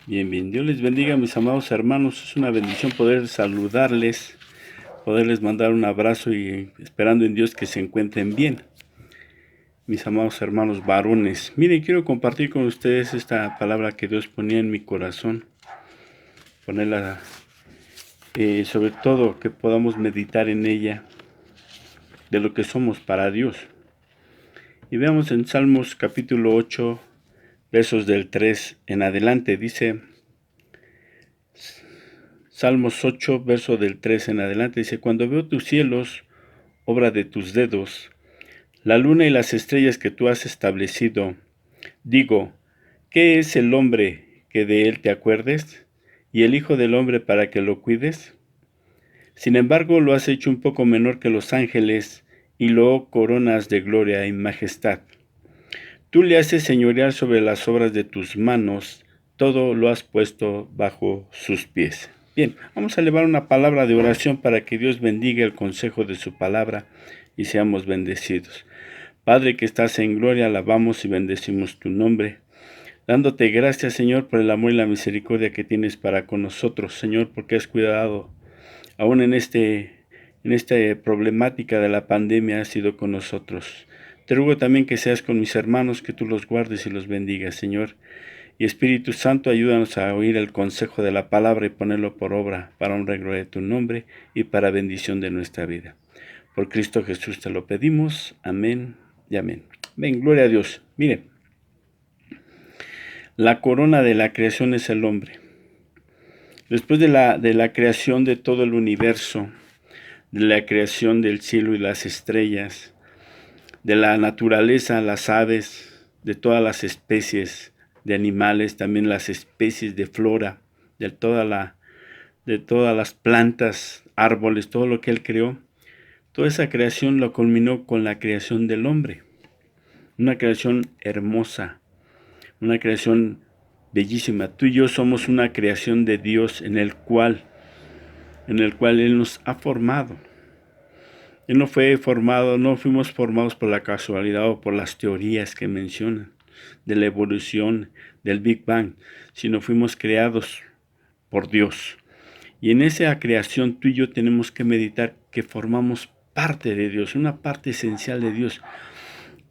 Bien, bien. Dios les bendiga, mis amados hermanos. Es una bendición poder saludarles, poderles mandar un abrazo y esperando en Dios que se encuentren bien. Mis amados hermanos varones. Miren, quiero compartir con ustedes esta palabra que Dios ponía en mi corazón. Ponerla, sobre todo, que podamos meditar en ella, de lo que somos para Dios. Y veamos en Salmos capítulo 8, versos del 3 en adelante. Dice... Salmos 8, verso del 3 en adelante, dice: Cuando veo tus cielos, obra de tus dedos, la luna y las estrellas que tú has establecido, digo, ¿qué es el hombre que de él te acuerdes? ¿Y el hijo del hombre para que lo cuides? Sin embargo, lo has hecho un poco menor que los ángeles, y lo coronas de gloria y majestad. Tú le haces señorear sobre las obras de tus manos, todo lo has puesto bajo sus pies. Bien, vamos a elevar una palabra de oración para que Dios bendiga el consejo de su palabra y seamos bendecidos. Padre que estás en gloria, alabamos y bendecimos tu nombre, dándote gracias, Señor, por el amor y la misericordia que tienes para con nosotros, Señor, porque has cuidado, aún en esta problemática de la pandemia, has sido con nosotros. Te ruego también que seas con mis hermanos, que tú los guardes y los bendigas, Señor. Y Espíritu Santo, ayúdanos a oír el consejo de la palabra y ponerlo por obra, para honra y gloria de tu nombre y para bendición de nuestra vida. Por Cristo Jesús te lo pedimos. Amén y amén. Ven, gloria a Dios. Mire, la corona de la creación es el hombre. Después de la creación de todo el universo, de la creación del cielo y las estrellas, de la naturaleza, las aves, de todas las especies de animales, también las especies de flora, de todas las plantas, árboles, todo lo que Él creó. Toda esa creación lo culminó con la creación del hombre. Una creación hermosa, una creación bellísima. Tú y yo somos una creación de Dios en el cual Él nos ha formado. Él no fue formado, no fuimos formados por la casualidad o por las teorías que mencionan de la evolución, del Big Bang, sino fuimos creados por Dios. Y en esa creación tú y yo tenemos que meditar que formamos parte de Dios, una parte esencial de Dios.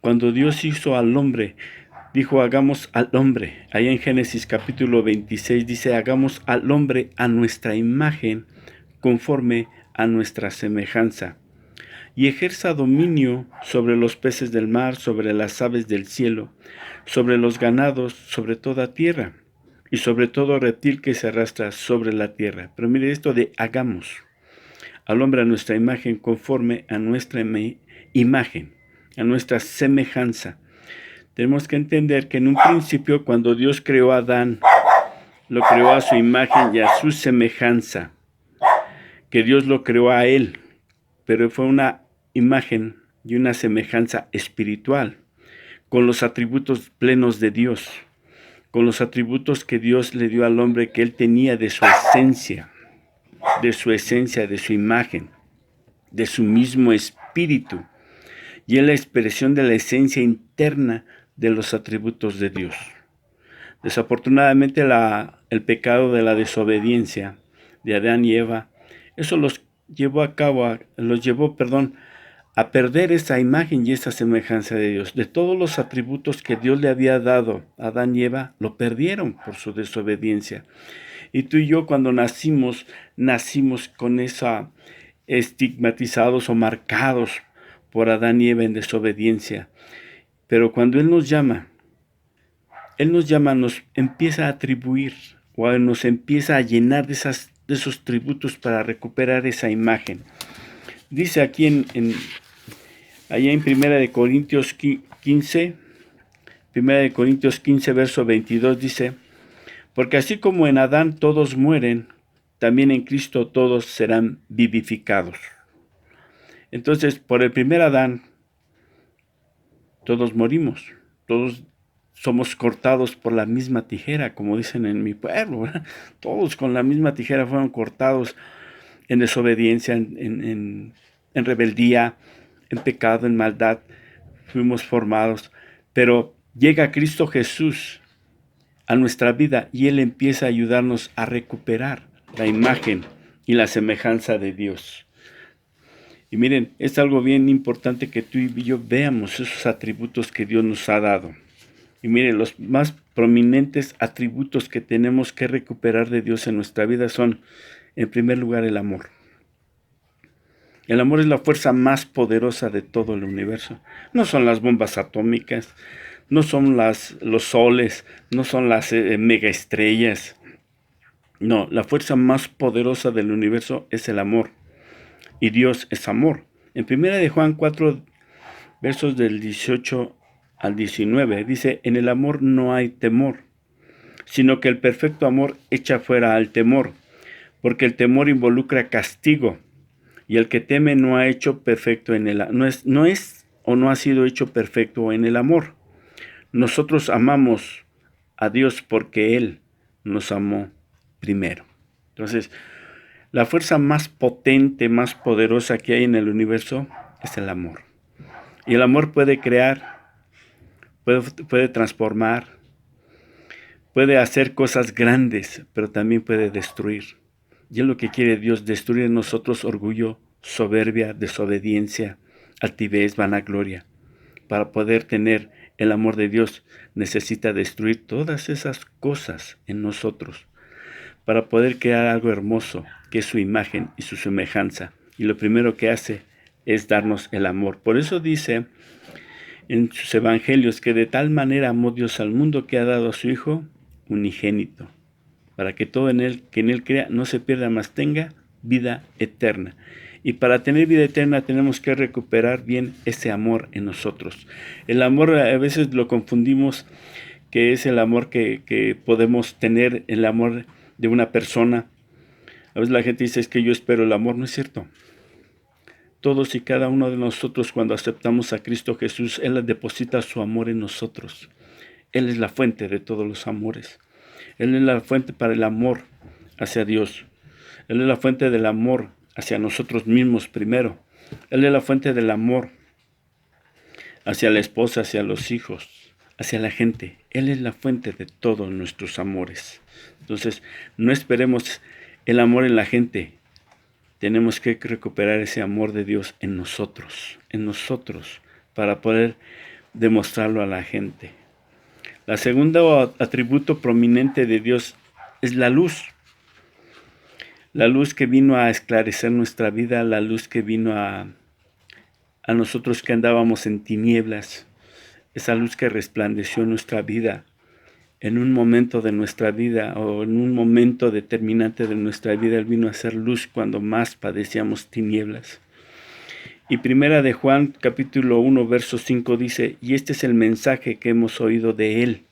Cuando Dios hizo al hombre, dijo, hagamos al hombre. Ahí en Génesis capítulo 26 dice, hagamos al hombre a nuestra imagen, conforme a nuestra semejanza, y ejerza dominio sobre los peces del mar, sobre las aves del cielo, sobre los ganados, sobre toda tierra, y sobre todo reptil que se arrastra sobre la tierra. Pero mire esto de hagamos al hombre a nuestra imagen, conforme a nuestra imagen, a nuestra semejanza. Tenemos que entender que en un principio, cuando Dios creó a Adán, lo creó a su imagen y a su semejanza, que Dios lo creó a él, pero fue una imagen y una semejanza espiritual, con los atributos plenos de Dios, con los atributos que Dios le dio al hombre que él tenía de su esencia, de su imagen, de su mismo espíritu, y es la expresión de la esencia interna de los atributos de Dios. Desafortunadamente el pecado de la desobediencia de Adán y Eva, eso los llevó a perder esa imagen y esa semejanza de Dios. De todos los atributos que Dios le había dado a Adán y Eva, lo perdieron por su desobediencia. Y tú y yo cuando nacimos con esa estigmatizados o marcados por Adán y Eva en desobediencia. Pero cuando Él nos llama, nos empieza a atribuir o nos empieza a llenar de esos tributos para recuperar esa imagen. Dice aquí allá en Primera de Corintios 15, verso 22, dice, porque así como en Adán todos mueren, también en Cristo todos serán vivificados. Entonces, por el primer Adán, todos morimos, todos somos cortados por la misma tijera, como dicen en mi pueblo, ¿verdad? Todos con la misma tijera fueron cortados en desobediencia, en rebeldía, en pecado, en maldad, fuimos formados. Pero llega Cristo Jesús a nuestra vida y Él empieza a ayudarnos a recuperar la imagen y la semejanza de Dios. Y miren, es algo bien importante que tú y yo veamos esos atributos que Dios nos ha dado. Y miren, los más prominentes atributos que tenemos que recuperar de Dios en nuestra vida son, en primer lugar, el amor. El amor es la fuerza más poderosa de todo el universo. No son las bombas atómicas, no son los soles, no son las megaestrellas. No, la fuerza más poderosa del universo es el amor. Y Dios es amor. En 1 de Juan 4, versos del 18 al 19, dice, en el amor no hay temor, sino que el perfecto amor echa fuera al temor, porque el temor involucra castigo, y el que teme no ha hecho perfecto en el no ha sido hecho perfecto en el amor. Nosotros amamos a Dios porque Él nos amó primero. Entonces, la fuerza más potente, más poderosa que hay en el universo es el amor. Y el amor puede crear, puede transformar, puede hacer cosas grandes, pero también puede destruir. Y es lo que quiere Dios, destruir en nosotros orgullo, soberbia, desobediencia, altivez, vanagloria. Para poder tener el amor de Dios, necesita destruir todas esas cosas en nosotros, para poder crear algo hermoso, que es su imagen y su semejanza. Y lo primero que hace es darnos el amor. Por eso dice en sus evangelios que de tal manera amó Dios al mundo que ha dado a su Hijo unigénito, para que todo que en Él crea no se pierda, mas tenga vida eterna. Y para tener vida eterna tenemos que recuperar bien ese amor en nosotros. El amor a veces lo confundimos, que es el amor que podemos tener, el amor de una persona. A veces la gente dice, es que yo espero el amor. No es cierto. Todos y cada uno de nosotros, cuando aceptamos a Cristo Jesús, Él deposita su amor en nosotros. Él es la fuente de todos los amores. Él es la fuente para el amor hacia Dios. Él es la fuente del amor hacia nosotros mismos primero. Él es la fuente del amor hacia la esposa, hacia los hijos, hacia la gente. Él es la fuente de todos nuestros amores. Entonces, no esperemos el amor en la gente. Tenemos que recuperar ese amor de Dios en nosotros, para poder demostrarlo a la gente. La segunda atributo prominente de Dios es la luz. La luz que vino a esclarecer nuestra vida, la luz que vino a nosotros que andábamos en tinieblas, esa luz que resplandeció nuestra vida en un momento de nuestra vida o en un momento determinante de nuestra vida. Él vino a hacer luz cuando más padecíamos tinieblas. Y primera de Juan, capítulo 1, verso 5 dice, y este es el mensaje que hemos oído de Él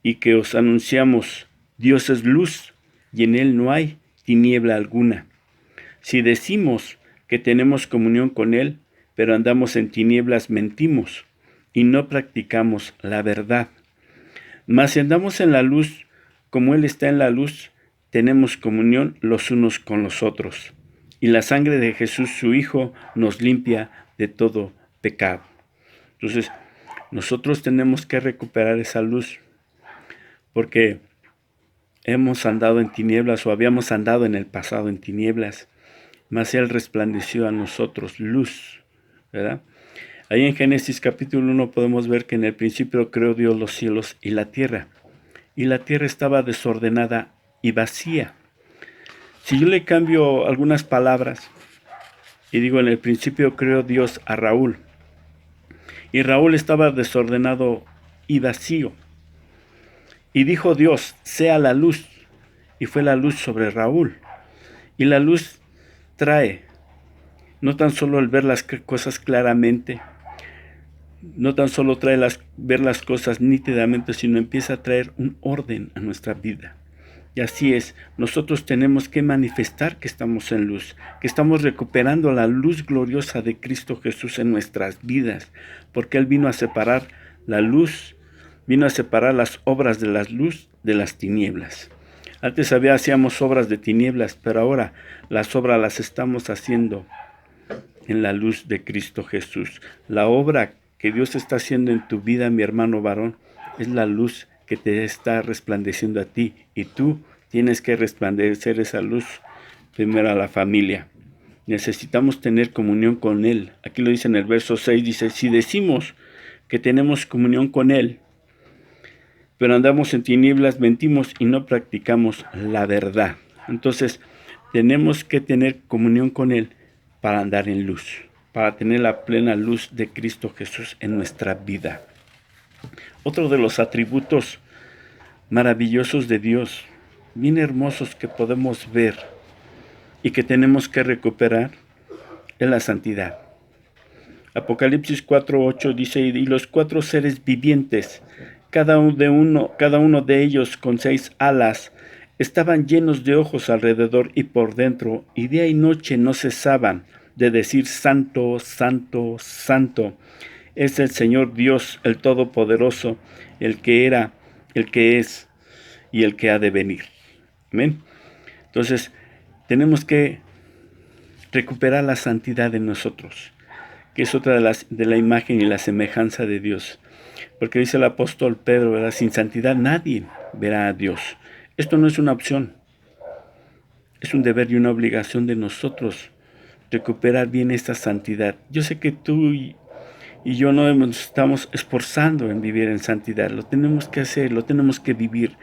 y que os anunciamos, Dios es luz y en Él no hay tiniebla alguna. Si decimos que tenemos comunión con Él, pero andamos en tinieblas, mentimos y no practicamos la verdad. Mas si andamos en la luz, como Él está en la luz, tenemos comunión los unos con los otros. Y la sangre de Jesús, su Hijo, nos limpia de todo pecado. Entonces, nosotros tenemos que recuperar esa luz, porque hemos andado en tinieblas o habíamos andado en el pasado en tinieblas, mas Él resplandeció a nosotros luz, ¿verdad? Ahí en Génesis capítulo 1 podemos ver que en el principio creó Dios los cielos y la tierra estaba desordenada y vacía. Si yo le cambio algunas palabras y digo en el principio creó Dios a Raúl, y Raúl estaba desordenado y vacío, y dijo Dios, sea la luz, y fue la luz sobre Raúl. Y la luz trae no tan solo el ver las cosas claramente, no tan solo trae ver las cosas nítidamente, sino empieza a traer un orden a nuestra vida. Y así es, nosotros tenemos que manifestar que estamos en luz, que estamos recuperando la luz gloriosa de Cristo Jesús en nuestras vidas, porque Él vino a separar la luz, vino a separar las obras de la luz de las tinieblas. Antes hacíamos obras de tinieblas, pero ahora las obras las estamos haciendo en la luz de Cristo Jesús. La obra que Dios está haciendo en tu vida, mi hermano varón, es la luz que te está resplandeciendo a ti, y tú tienes que resplandecer esa luz primero a la familia. Necesitamos tener comunión con Él. Aquí lo dice en el verso 6, dice, si decimos que tenemos comunión con Él, pero andamos en tinieblas, mentimos y no practicamos la verdad. Entonces, tenemos que tener comunión con Él para andar en luz, para tener la plena luz de Cristo Jesús en nuestra vida. Otro de los atributos maravillosos de Dios, bien hermosos que podemos ver y que tenemos que recuperar, es la santidad. Apocalipsis 4:8 dice, y los 4 seres vivientes, cada uno de ellos con 6 alas, estaban llenos de ojos alrededor y por dentro, y día y noche no cesaban de decir, Santo, Santo, Santo, es el Señor Dios, el Todopoderoso, el que era, el que es y el que ha de venir. Amén. Entonces, tenemos que recuperar la santidad en nosotros, que es otra de la imagen y la semejanza de Dios. Porque dice el apóstol Pedro, ¿verdad? Sin santidad nadie verá a Dios. Esto no es una opción, es un deber y una obligación de nosotros recuperar bien esta santidad. Yo sé que tú y yo nos estamos esforzando en vivir en santidad. Lo tenemos que hacer, lo tenemos que vivir.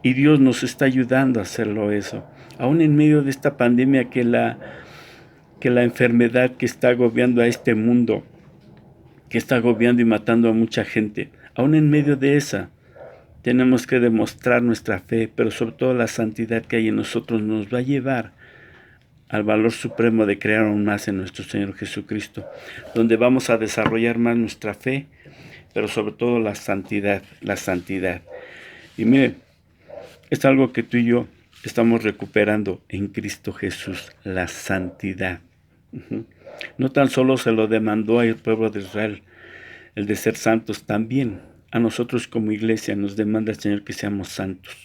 Y Dios nos está ayudando a hacerlo eso. Aún en medio de esta pandemia que la enfermedad que está agobiando a este mundo, que está agobiando y matando a mucha gente, aún en medio de esa, tenemos que demostrar nuestra fe, pero sobre todo la santidad que hay en nosotros nos va a llevar al valor supremo de creer aún más en nuestro Señor Jesucristo, donde vamos a desarrollar más nuestra fe, pero sobre todo la santidad, la santidad. Y mire, es algo que tú y yo estamos recuperando en Cristo Jesús, la santidad. No tan solo se lo demandó al pueblo de Israel, el de ser santos, también a nosotros como iglesia nos demanda el Señor que seamos santos.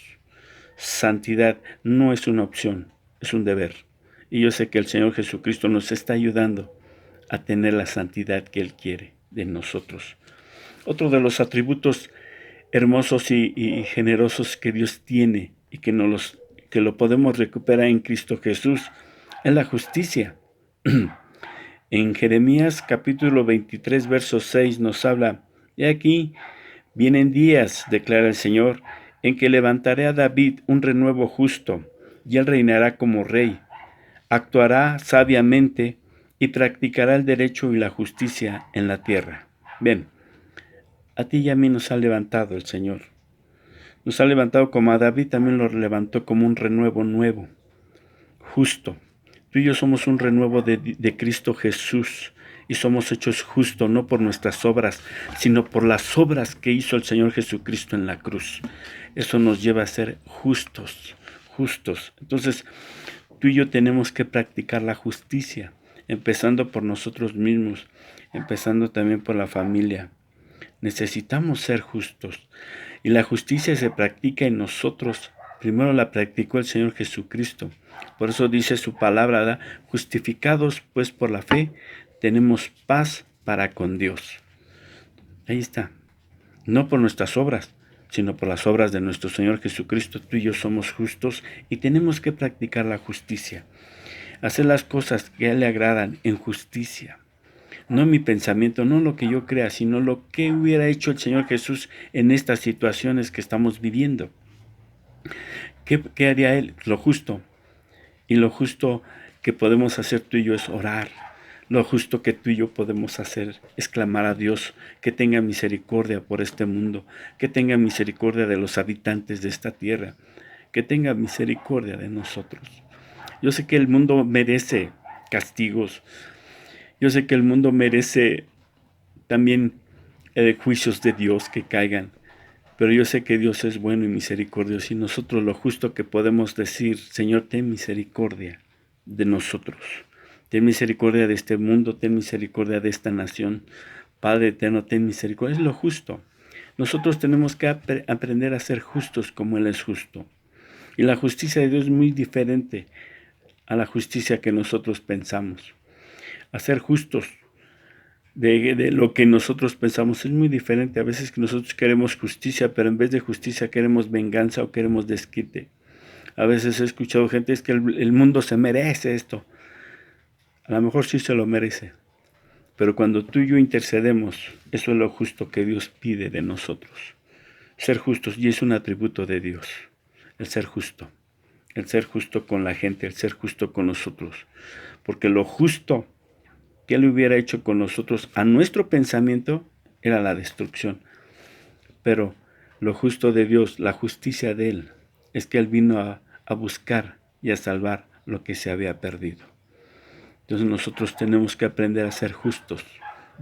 Santidad no es una opción, es un deber. Y yo sé que el Señor Jesucristo nos está ayudando a tener la santidad que Él quiere de nosotros. Otro de los atributos hermosos y generosos que Dios tiene y que lo podemos recuperar en Cristo Jesús es la justicia. En Jeremías capítulo 23, verso 6 nos habla, y aquí vienen días, declara el Señor, en que levantaré a David un renuevo justo, y él reinará como rey. Actuará sabiamente y practicará el derecho y la justicia en la tierra. Bien, a ti y a mí nos ha levantado el Señor. Nos ha levantado como a David también lo levantó como un renuevo nuevo, justo. Tú y yo somos un renuevo de Cristo Jesús y somos hechos justos no por nuestras obras, sino por las obras que hizo el Señor Jesucristo en la cruz. Eso nos lleva a ser justos, justos. Entonces, tú y yo tenemos que practicar la justicia, empezando por nosotros mismos, empezando también por la familia. Necesitamos ser justos y la justicia se practica en nosotros. Primero la practicó el Señor Jesucristo. Por eso dice su palabra, ¿verdad? Justificados pues por la fe, tenemos paz para con Dios. Ahí está. No por nuestras obras, sino por las obras de nuestro Señor Jesucristo. Tú y yo somos justos y tenemos que practicar la justicia. Hacer las cosas que a Él le agradan en justicia. No mi pensamiento, no lo que yo crea, sino lo que hubiera hecho el Señor Jesús en estas situaciones que estamos viviendo. ¿Qué haría Él? Lo justo. Y lo justo que podemos hacer tú y yo es orar. Lo justo que tú y yo podemos hacer es clamar a Dios que tenga misericordia por este mundo, que tenga misericordia de los habitantes de esta tierra, que tenga misericordia de nosotros. Yo sé que el mundo merece castigos. Yo sé que el mundo merece también juicios de Dios que caigan. Pero yo sé que Dios es bueno y misericordioso y nosotros lo justo que podemos decir, Señor, ten misericordia de nosotros. Ten misericordia de este mundo, ten misericordia de esta nación. Padre eterno, ten misericordia. Es lo justo. Nosotros tenemos que aprender a ser justos como Él es justo. Y la justicia de Dios es muy diferente a la justicia que nosotros pensamos. A ser justos de lo que nosotros pensamos. Es muy diferente. A veces que nosotros queremos justicia, pero en vez de justicia queremos venganza o queremos desquite. A veces he escuchado gente, es que el mundo se merece esto. A lo mejor sí se lo merece. Pero cuando tú y yo intercedemos, eso es lo justo que Dios pide de nosotros. Ser justos, y es un atributo de Dios, el ser justo. El ser justo con la gente, el ser justo con nosotros. Porque lo justo que Él hubiera hecho con nosotros a nuestro pensamiento era la destrucción. Pero lo justo de Dios, la justicia de Él, es que Él vino a buscar y a salvar lo que se había perdido. Entonces nosotros tenemos que aprender a ser justos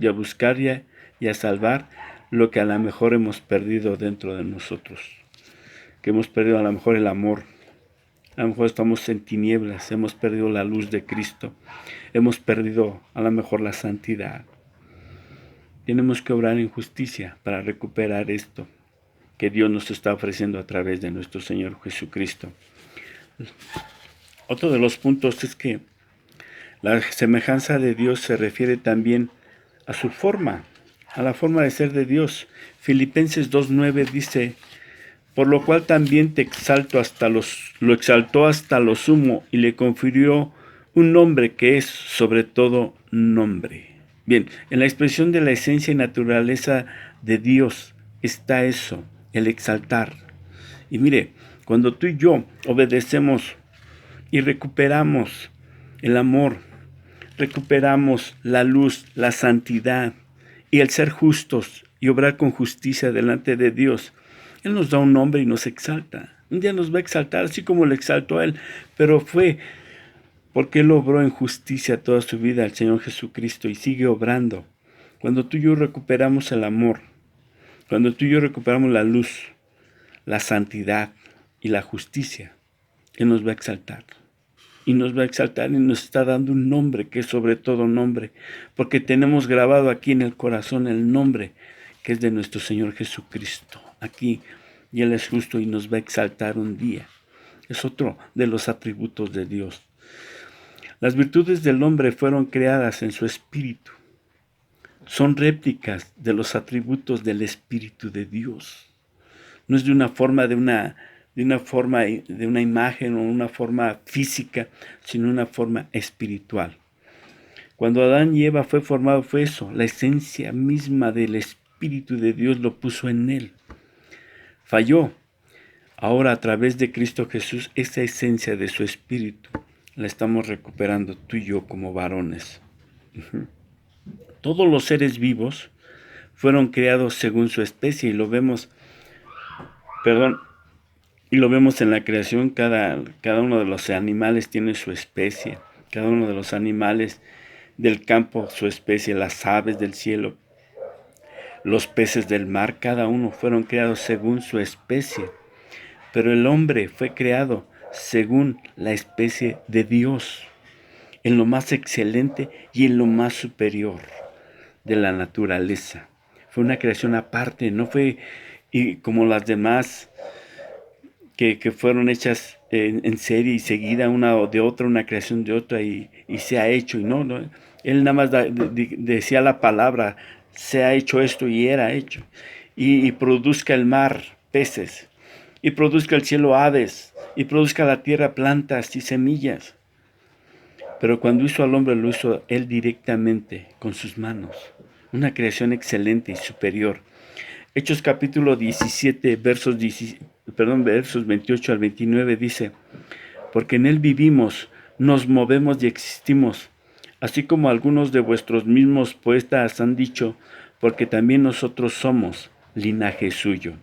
y a buscar y a salvar lo que a lo mejor hemos perdido dentro de nosotros. Que hemos perdido a lo mejor el amor. A lo mejor estamos en tinieblas, hemos perdido la luz de Cristo. Hemos perdido a lo mejor la santidad. Tenemos que obrar en justicia para recuperar esto que Dios nos está ofreciendo a través de nuestro Señor Jesucristo. Otro de los puntos es que la semejanza de Dios se refiere también a su forma, a la forma de ser de Dios. Filipenses 2:9 dice: por lo cual también te exalto lo exaltó hasta lo sumo y le confirió un nombre que es sobre todo nombre. Bien, en la expresión de la esencia y naturaleza de Dios está eso, el exaltar. Y mire, cuando tú y yo obedecemos y recuperamos el amor, recuperamos la luz, la santidad y el ser justos y obrar con justicia delante de Dios, Él nos da un nombre y nos exalta. Un día nos va a exaltar así como le exaltó a Él, pero fue porque Él obró en justicia toda su vida al Señor Jesucristo y sigue obrando. Cuando tú y yo recuperamos el amor, cuando tú y yo recuperamos la luz, la santidad y la justicia, Él nos va a exaltar. Y nos va a exaltar y nos está dando un nombre que es sobre todo nombre, porque tenemos grabado aquí en el corazón el nombre que es de nuestro Señor Jesucristo. Aquí, y Él es justo y nos va a exaltar un día. Es otro de los atributos de Dios. Las virtudes del hombre fueron creadas en su espíritu. Son réplicas de los atributos del Espíritu de Dios. No es de una forma de una imagen o una forma física, sino una forma espiritual. Cuando Adán y Eva fue formado fue eso, la esencia misma del Espíritu de Dios lo puso en él. Falló. Ahora a través de Cristo Jesús, esa esencia de su Espíritu la estamos recuperando tú y yo como varones. Todos los seres vivos fueron creados según su especie y lo vemos en la creación. Cada uno de los animales tiene su especie, cada uno de los animales del campo su especie, las aves del cielo, los peces del mar, cada uno fueron creados según su especie. Pero el hombre fue creado según la especie de Dios, en lo más excelente y en lo más superior de la naturaleza. Fue una creación aparte, no fue como las demás que fueron hechas en serie y seguida una de otra, una creación de otra y se ha hecho. Y no, él nada más decía la palabra, se ha hecho esto y era hecho. Y produzca el mar peces, y produzca el cielo aves, y produzca la tierra plantas y semillas. Pero cuando hizo al hombre, lo hizo él directamente con sus manos. Una creación excelente y superior. Hechos capítulo 17, versos 28 al 29 dice: porque en él vivimos, nos movemos y existimos, así como algunos de vuestros mismos poetas han dicho, porque también nosotros somos linaje suyo.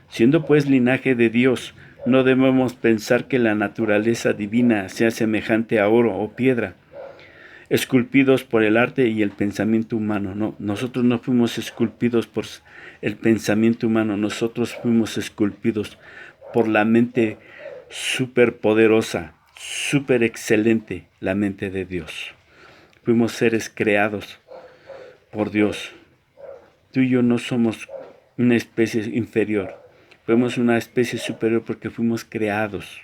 Siendo pues linaje de Dios, no debemos pensar que la naturaleza divina sea semejante a oro o piedra, esculpidos por el arte y el pensamiento humano. No, nosotros no fuimos esculpidos por el pensamiento humano, nosotros fuimos esculpidos por la mente superpoderosa, super excelente, la mente de Dios. Fuimos seres creados por Dios. Tú y yo no somos una especie inferior, fuimos una especie superior porque fuimos creados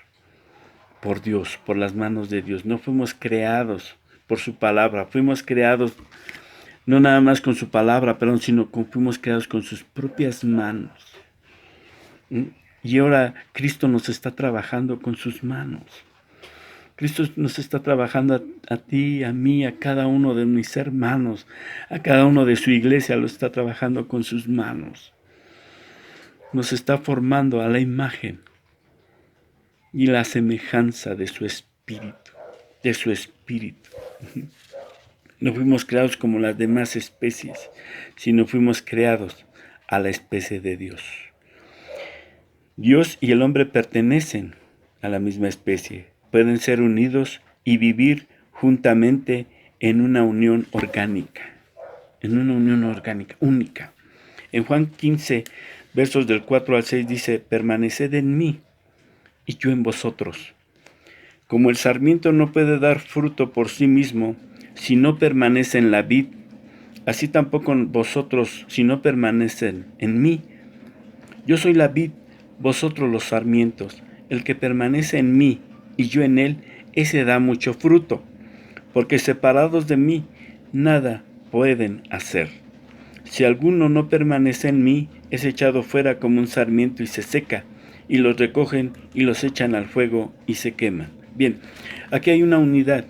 por Dios, por las manos de Dios. No fuimos creados por su palabra, fuimos creados No nada más con su palabra, perdón, sino como fuimos creados con sus propias manos. ¿Mm? Y ahora Cristo nos está trabajando con sus manos. Cristo nos está trabajando a ti, a mí, a cada uno de mis hermanos, a cada uno de su iglesia, lo está trabajando con sus manos. Nos está formando a la imagen y la semejanza de su espíritu, de su espíritu. No fuimos creados como las demás especies, sino fuimos creados a la especie de Dios. Dios y el hombre pertenecen a la misma especie, pueden ser unidos y vivir juntamente en una unión orgánica, única. En Juan 15, versos del 4 al 6 dice, permaneced en mí y yo en vosotros. Como el sarmiento no puede dar fruto por sí mismo si no permanece en la vid, así tampoco vosotros si no permanecen en mí. Yo soy la vid, vosotros los sarmientos. El que permanece en mí y yo en él, ese da mucho fruto, porque separados de mí nada pueden hacer. Si alguno no permanece en mí, es echado fuera como un sarmiento y se seca, y los recogen y los echan al fuego y se queman. Bien, aquí hay una unidad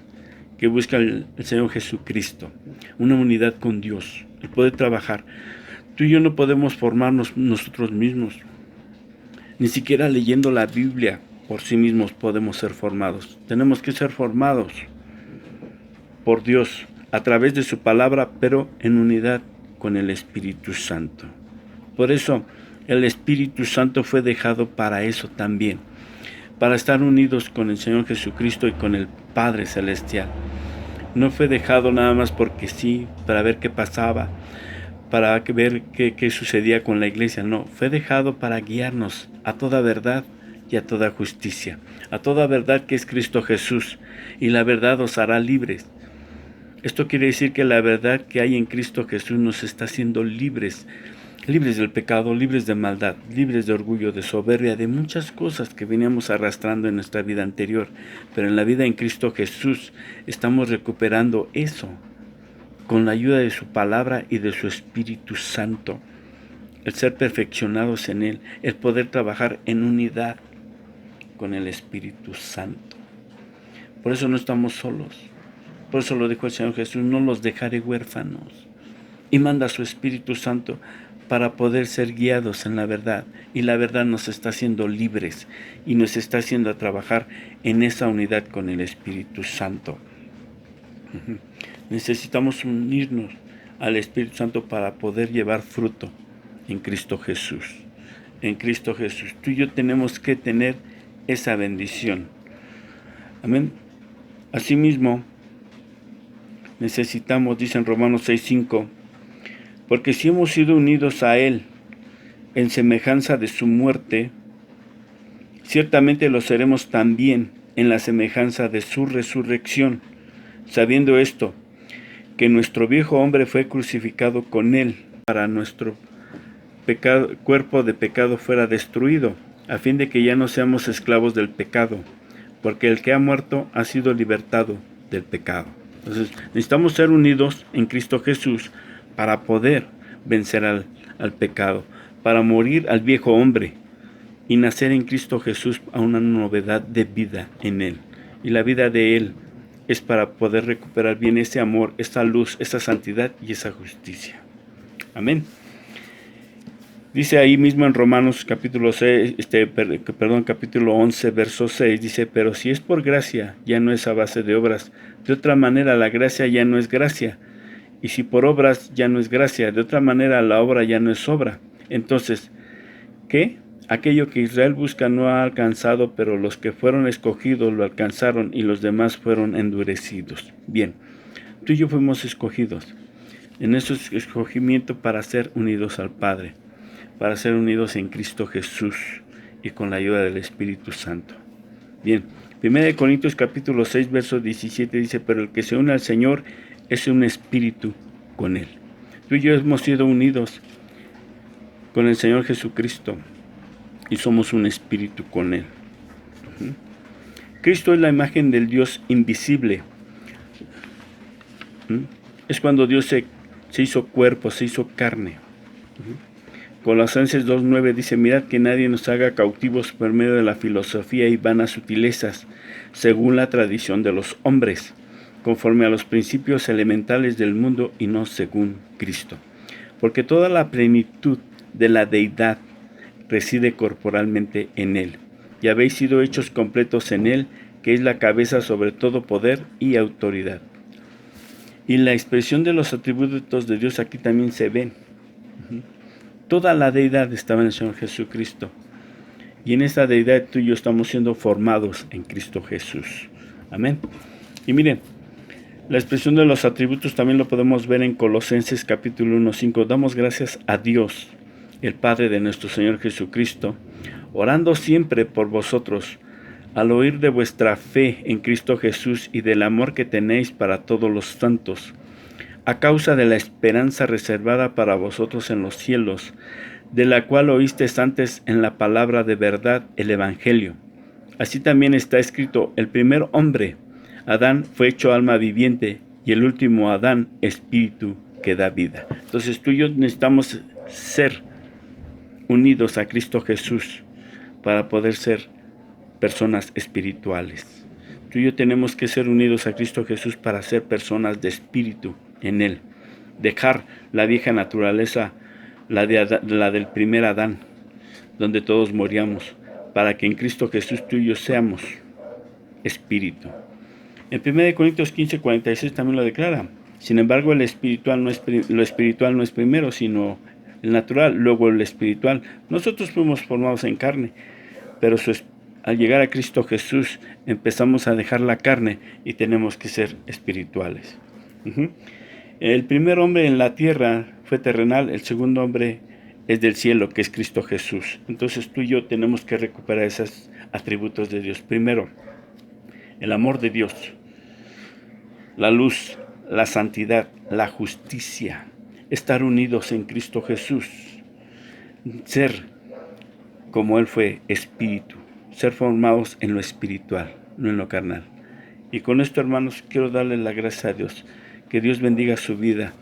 que busca el Señor Jesucristo, una unidad con Dios, el poder trabajar. Tú y yo no podemos formarnos nosotros mismos, ni siquiera leyendo la Biblia por sí mismos podemos ser formados. Tenemos que ser formados por Dios a través de su palabra, pero en unidad con el Espíritu Santo. Por eso el Espíritu Santo fue dejado para eso también, para estar unidos con el Señor Jesucristo y con el Padre Celestial. No fue dejado nada más porque sí, para ver qué pasaba, para ver qué sucedía con la iglesia. No, fue dejado para guiarnos a toda verdad y a toda justicia, a toda verdad que es Cristo Jesús, y la verdad os hará libres. Esto quiere decir que la verdad que hay en Cristo Jesús nos está haciendo libres, libres del pecado, libres de maldad, libres de orgullo, de soberbia, de muchas cosas que veníamos arrastrando en nuestra vida anterior. Pero en la vida en Cristo Jesús estamos recuperando eso con la ayuda de su palabra y de su Espíritu Santo. El ser perfeccionados en Él, el poder trabajar en unidad con el Espíritu Santo. Por eso no estamos solos. Por eso lo dijo el Señor Jesús, no los dejaré huérfanos. Y manda a su Espíritu Santo para poder ser guiados en la verdad. Y la verdad nos está haciendo libres y nos está haciendo a trabajar en esa unidad con el Espíritu Santo. Necesitamos unirnos al Espíritu Santo para poder llevar fruto en Cristo Jesús. En Cristo Jesús. Tú y yo tenemos que tener esa bendición. Amén. Asimismo, necesitamos, dice en Romanos 6:5, porque si hemos sido unidos a Él en semejanza de su muerte, ciertamente lo seremos también en la semejanza de su resurrección, sabiendo esto, que nuestro viejo hombre fue crucificado con Él para nuestro cuerpo de pecado fuera destruido, a fin de que ya no seamos esclavos del pecado, porque el que ha muerto ha sido libertado del pecado. Entonces necesitamos ser unidos en Cristo Jesús para poder vencer al pecado, para morir al viejo hombre y nacer en Cristo Jesús a una novedad de vida en Él. Y la vida de Él es para poder recuperar bien ese amor, esa luz, esa santidad y esa justicia. Amén. Dice ahí mismo en Romanos capítulo 11, verso 6, dice, pero si es por gracia, ya no es a base de obras. De otra manera, la gracia ya no es gracia. Y si por obras, ya no es gracia. De otra manera, la obra ya no es obra. Entonces, ¿qué? Aquello que Israel busca no ha alcanzado, pero los que fueron escogidos lo alcanzaron y los demás fueron endurecidos. Bien, tú y yo fuimos escogidos en ese escogimiento para ser unidos al Padre, para ser unidos en Cristo Jesús y con la ayuda del Espíritu Santo. Bien, 1 Corintios capítulo 6, verso 17 dice, pero el que se une al Señor es un espíritu con Él. Tú y yo hemos sido unidos con el Señor Jesucristo y somos un espíritu con Él. Cristo es la imagen del Dios invisible. Es cuando Dios se se hizo cuerpo, se hizo carne. Colosenses 2:9 dice, mirad que nadie nos haga cautivos por medio de la filosofía y vanas sutilezas, según la tradición de los hombres, conforme a los principios elementales del mundo y no según Cristo. Porque toda la plenitud de la deidad reside corporalmente en Él, y habéis sido hechos completos en Él, que es la cabeza sobre todo poder y autoridad. Y la expresión de los atributos de Dios aquí también se ven. Toda la deidad estaba en el Señor Jesucristo. Y en esta deidad tú y yo estamos siendo formados en Cristo Jesús. Amén. Y miren, la expresión de los atributos también lo podemos ver en Colosenses capítulo 1:5. Damos gracias a Dios, el Padre de nuestro Señor Jesucristo, orando siempre por vosotros, al oír de vuestra fe en Cristo Jesús y del amor que tenéis para todos los santos, a causa de la esperanza reservada para vosotros en los cielos, de la cual oísteis antes en la palabra de verdad, el Evangelio. Así también está escrito, el primer hombre, Adán, fue hecho alma viviente, y el último Adán, espíritu que da vida. Entonces tú y yo necesitamos ser unidos a Cristo Jesús para poder ser personas espirituales. Tú y yo tenemos que ser unidos a Cristo Jesús para ser personas de espíritu en Él. Dejar la vieja naturaleza, la del primer Adán, donde todos moríamos, para que en Cristo Jesús tú y yo seamos espíritu. En 1 Corintios 15:46 también lo declara. Sin embargo, lo espiritual no es primero, sino el natural, luego el espiritual. Nosotros fuimos formados en carne, pero al llegar a Cristo Jesús empezamos a dejar la carne y tenemos que ser espirituales. El primer hombre en la tierra fue terrenal, el segundo hombre es del cielo, que es Cristo Jesús. Entonces tú y yo tenemos que recuperar esos atributos de Dios. Primero, el amor de Dios, la luz, la santidad, la justicia, estar unidos en Cristo Jesús, ser como Él fue, espíritu, ser formados en lo espiritual, no en lo carnal. Y con esto, hermanos, quiero darle la gracia a Dios, que Dios bendiga su vida,